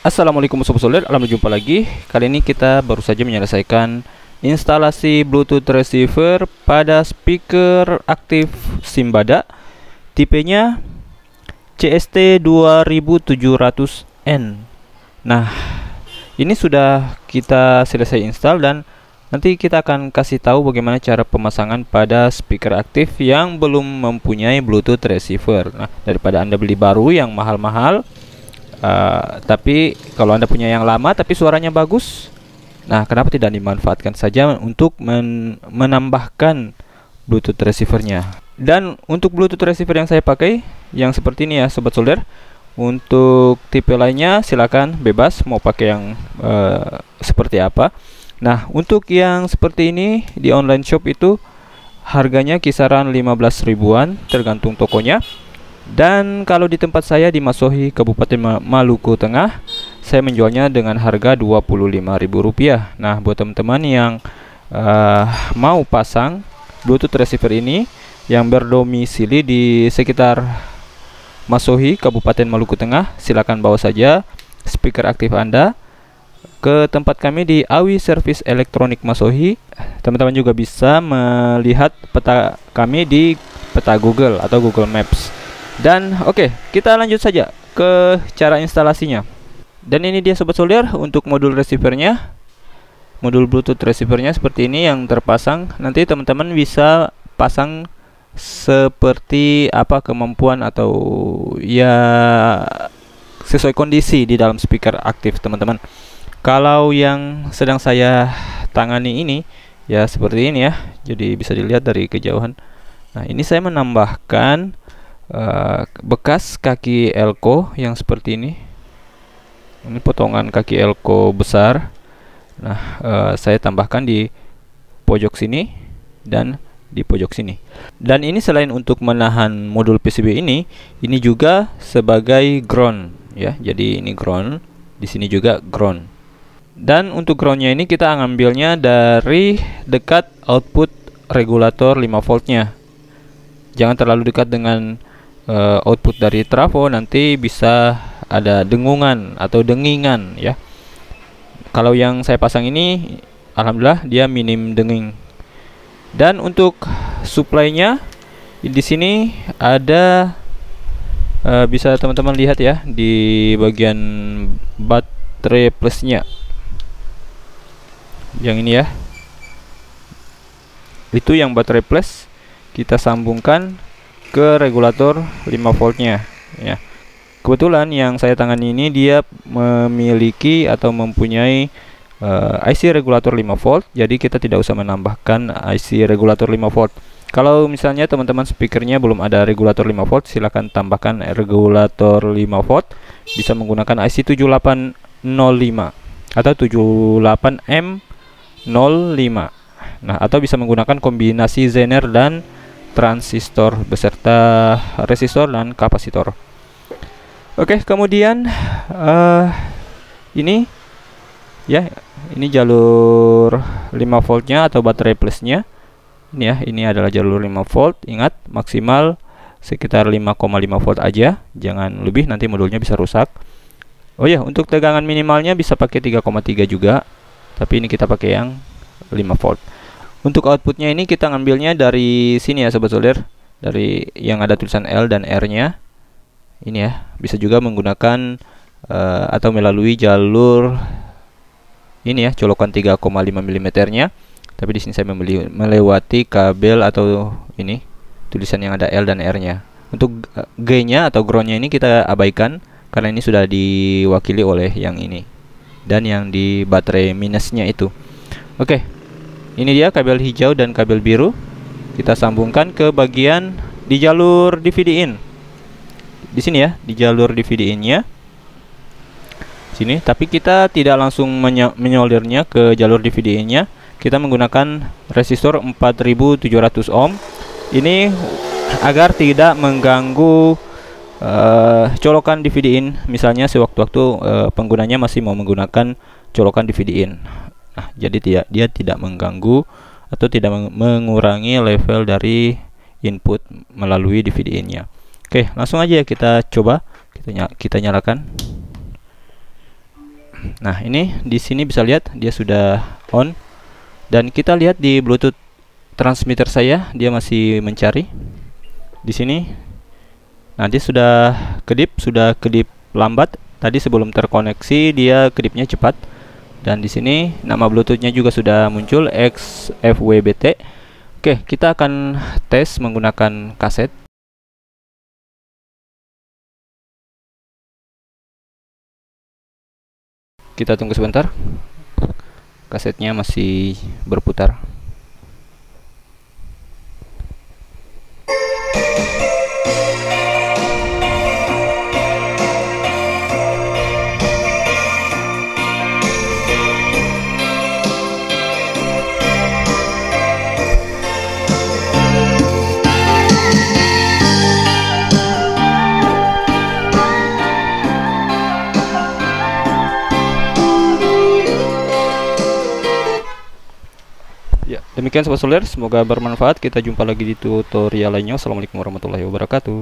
Assalamualaikum Sobat Solder, alhamdulillah jumpa lagi. Kali ini kita baru saja menyelesaikan instalasi Bluetooth receiver pada speaker aktif Simbada. Tipenya CST2700N. Nah, ini sudah kita selesai install dan nanti kita akan kasih tahu bagaimana cara pemasangan pada speaker aktif yang belum mempunyai Bluetooth receiver. Nah, daripada Anda beli baru yang mahal-mahal, tapi kalau Anda punya yang lama tapi suaranya bagus, nah kenapa tidak dimanfaatkan saja untuk menambahkan Bluetooth receivernya. Dan untuk Bluetooth receiver yang saya pakai yang seperti ini ya Sobat Solder. Untuk tipe lainnya silakan bebas mau pakai yang seperti apa. Nah, untuk yang seperti ini di online shop itu harganya kisaran 15 ribuan tergantung tokonya. Dan kalau di tempat saya di Masohi, Kabupaten Maluku Tengah, saya menjualnya dengan harga Rp25.000. Nah, buat teman-teman yang mau pasang Bluetooth receiver ini yang berdomisili di sekitar Masohi, Kabupaten Maluku Tengah, silakan bawa saja speaker aktif Anda ke tempat kami di Awi Service Elektronik Masohi. Teman-teman juga bisa melihat peta kami di peta Google atau Google Maps. Dan oke, kita lanjut saja ke cara instalasinya. Dan ini dia Sobat Solder untuk modul receivernya. Modul Bluetooth receivernya seperti ini yang terpasang. Nanti teman-teman bisa pasang seperti apa kemampuan atau ya sesuai kondisi di dalam speaker aktif teman-teman. Kalau yang sedang saya tangani ini ya seperti ini ya. Jadi bisa dilihat dari kejauhan. Nah, ini saya menambahkan bekas kaki elko yang seperti ini. Ini potongan kaki elko besar. Nah, saya tambahkan di pojok sini dan di pojok sini. Dan ini selain untuk menahan modul PCB ini juga sebagai ground ya. Jadi ini ground, di sini juga ground. Dan untuk groundnya ini kita ngambilnya dari dekat output regulator 5 voltnya. Jangan terlalu dekat dengan output dari trafo, nanti bisa ada dengungan atau dengingan ya. Kalau yang saya pasang ini alhamdulillah dia minim denging. Dan untuk supply-nya di sini ada bisa teman-teman lihat ya di bagian baterai plusnya. Yang ini ya. Itu yang baterai plus kita sambungkan ke regulator 5 voltnya ya. Kebetulan yang saya tangani ini dia memiliki atau mempunyai IC regulator 5 volt, jadi kita tidak usah menambahkan IC regulator 5 volt. Kalau misalnya teman-teman speakernya belum ada regulator 5 volt, silahkan tambahkan regulator 5 volt. Bisa menggunakan IC 7805 atau 78M05. Nah, atau bisa menggunakan kombinasi Zener dan transistor beserta resistor dan kapasitor. Oke, kemudian ini ya, ini jalur 5 voltnya atau baterai plusnya. Ini ya, ini adalah jalur 5 volt. Ingat, maksimal sekitar 5,5 volt aja, jangan lebih, nanti modulnya bisa rusak. Oh ya, untuk tegangan minimalnya bisa pakai 3,3 juga, tapi ini kita pakai yang 5 volt. Untuk outputnya ini kita ngambilnya dari sini ya Sobat Solder, dari yang ada tulisan L dan R nya. Ini ya, bisa juga menggunakan atau melalui jalur ini ya, colokan 3,5 mm nya. Tapi di sini saya melewati kabel atau ini tulisan yang ada L dan R nya. Untuk G nya atau ground nya ini kita abaikan karena ini sudah diwakili oleh yang ini dan yang di baterai minusnya itu. Oke. Ini dia kabel hijau dan kabel biru. Kita sambungkan ke bagian di jalur DVD in. Di sini ya, di jalur DVD in-nya. Sini, tapi kita tidak langsung menyoldernya ke jalur DVD in-nya. Kita menggunakan resistor 4700 ohm. Ini agar tidak mengganggu colokan DVD in. Misalnya sewaktu-waktu penggunanya masih mau menggunakan colokan DVD in. Nah, jadi dia tidak mengganggu atau tidak mengurangi level dari input melalui DVD in-nya. Oke, langsung aja ya kita coba. Kita nyalakan. Nah, ini di sini bisa lihat dia sudah on, dan kita lihat di Bluetooth transmitter saya dia masih mencari di sini. Nah, dia sudah kedip lambat. Tadi sebelum terkoneksi dia kedipnya cepat. Dan di sini nama Bluetoothnya juga sudah muncul, XFWBT. Oke, kita akan tes menggunakan kaset. Kita tunggu sebentar. Kasetnya masih berputar. Ya, demikian Sobat Soler, semoga bermanfaat. Kita jumpa lagi di tutorial lainnya. Assalamualaikum warahmatullahi wabarakatuh.